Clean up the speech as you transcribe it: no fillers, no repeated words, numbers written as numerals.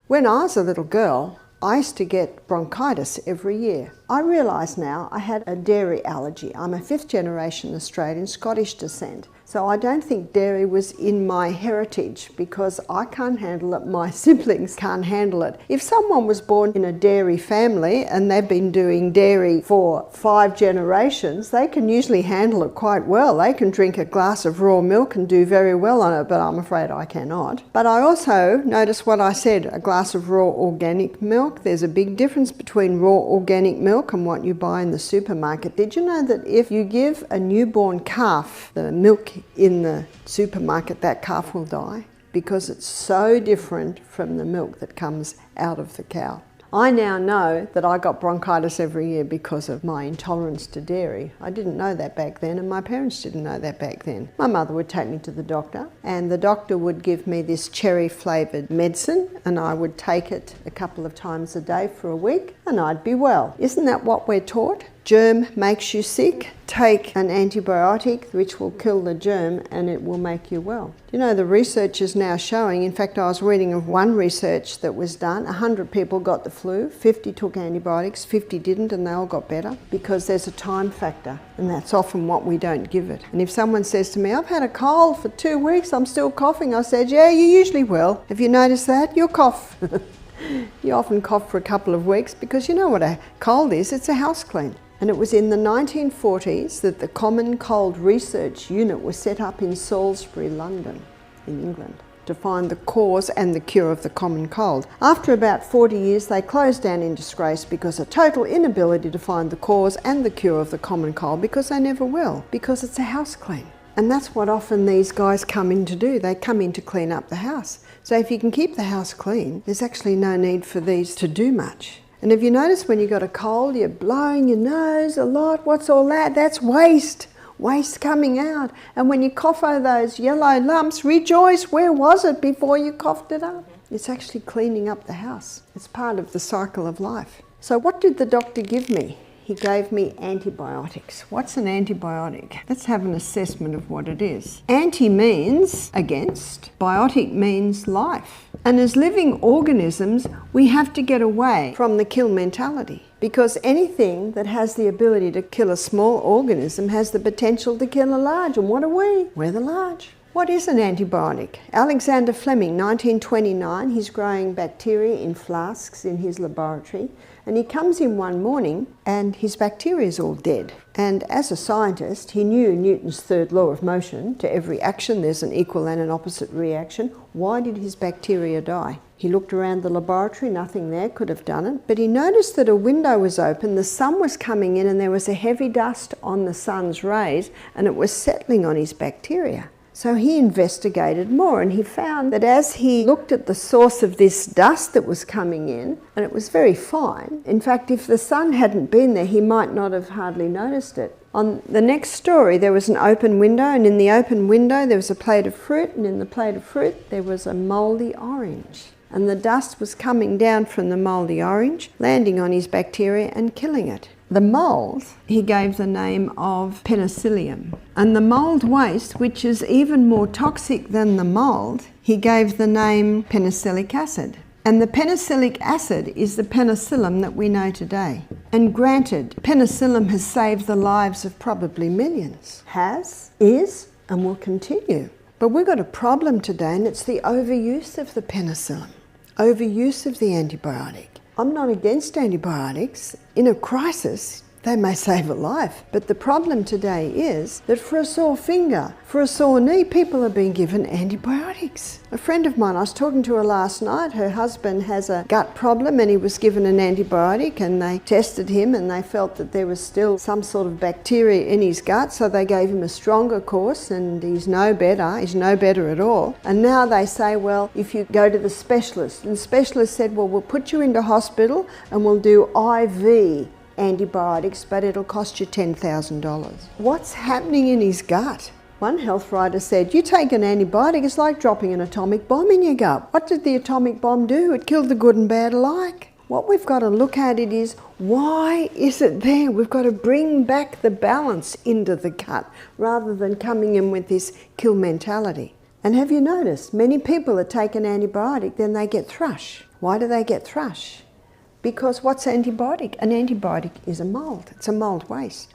When I was a little girl, I used to get bronchitis every year. I realise now I had a dairy allergy. I'm a fifth generation Australian, Scottish descent. So I don't think dairy was in my heritage because I can't handle it, my siblings can't handle it. If someone was born in a dairy family and they've been doing dairy for 5 generations, they can usually handle it quite well. They can drink a glass of raw milk and do very well on it, but I'm afraid I cannot. But I also noticed what I said, a glass of raw organic milk. There's a big difference between raw organic milk and what you buy in the supermarket. Did you know that if you give a newborn calf the milk in the supermarket, that calf will die? Because it's so different from the milk that comes out of the cow. I now know that I got bronchitis every year because of my intolerance to dairy. I didn't know that back then, and my parents didn't know that back then. My mother would take me to the doctor, and the doctor would give me this cherry-flavoured medicine, and I would take it a couple of times a day for a week, and I'd be well. Isn't that what we're taught? Germ makes you sick. Take an antibiotic which will kill the germ and it will make you well. You know, the research is now showing, in fact I was reading of one research that was done, 100 people got the flu, 50 took antibiotics, 50 didn't, and they all got better because there's a time factor, and that's often what we don't give it. And if someone says to me, I've had a cold for 2 weeks, I'm still coughing, I said, yeah, you usually will. Have you noticed that? You'll cough. You often cough for a couple of weeks because you know what a cold is, it's a house clean. And it was in the 1940s that the Common Cold Research Unit was set up in Salisbury, London, in England, to find the cause and the cure of the common cold. After about 40 years, they closed down in disgrace because of total inability to find the cause and the cure of the common cold, because they never will, because it's a house clean. And that's what often these guys come in to do. They come in to clean up the house. So if you can keep the house clean, there's actually no need for these to do much. And have you noticed when you got a cold, you're blowing your nose a lot? What's all that? That's waste. Waste coming out. And when you cough over those yellow lumps, rejoice, where was it before you coughed it up? It's actually cleaning up the house. It's part of the cycle of life. So what did the doctor give me? He gave me antibiotics. What's an antibiotic? Let's have an assessment of what it is. Anti means against, biotic means life. And as living organisms, we have to get away from the kill mentality, because anything that has the ability to kill a small organism has the potential to kill a large. And what are we? We're the large. What is an antibiotic? Alexander Fleming, 1929, he's growing bacteria in flasks in his laboratory, and he comes in one morning and his bacteria is all dead. And as a scientist, he knew Newton's third law of motion. To every action there's an equal and an opposite reaction. Why did his bacteria die? He looked around the laboratory, nothing there could have done it, but he noticed that a window was open, the sun was coming in, and there was a heavy dust on the sun's rays, and it was settling on his bacteria. So he investigated more, and he found that as he looked at the source of this dust that was coming in, and it was very fine, in fact if the sun hadn't been there he might not have hardly noticed it. On the next story there was an open window, and in the open window there was a plate of fruit, and in the plate of fruit there was a mouldy orange. And the dust was coming down from the mouldy orange, landing on his bacteria and killing it. The mould, he gave the name of penicillium. And the mould waste, which is even more toxic than the mould, he gave the name penicillic acid. And the penicillic acid is the penicillin that we know today. And granted, penicillin has saved the lives of probably millions. Has, is, and will continue. But we've got a problem today, and it's the overuse of the penicillin, overuse of the antibiotic. I'm not against antibiotics. In a crisis, they may save a life. But the problem today is that for a sore finger, for a sore knee, people are being given antibiotics. A friend of mine, I was talking to her last night, her husband has a gut problem and he was given an antibiotic, and they tested him and they felt that there was still some sort of bacteria in his gut, so they gave him a stronger course, and he's no better at all. And now they say, well, if you go to the specialist, and the specialist said, well, we'll put you into hospital and we'll do IV antibiotics, but it'll cost you $10,000. What's happening in his gut? One health writer said, you take an antibiotic, it's like dropping an atomic bomb in your gut. What did the atomic bomb do? It killed the good and bad alike. What we've got to look at it is, why is it there? We've got to bring back the balance into the gut rather than coming in with this kill mentality. And have you noticed, many people that take an antibiotic, then they get thrush. Why do they get thrush? Because what's antibiotic? An antibiotic is a mould. It's a mould waste.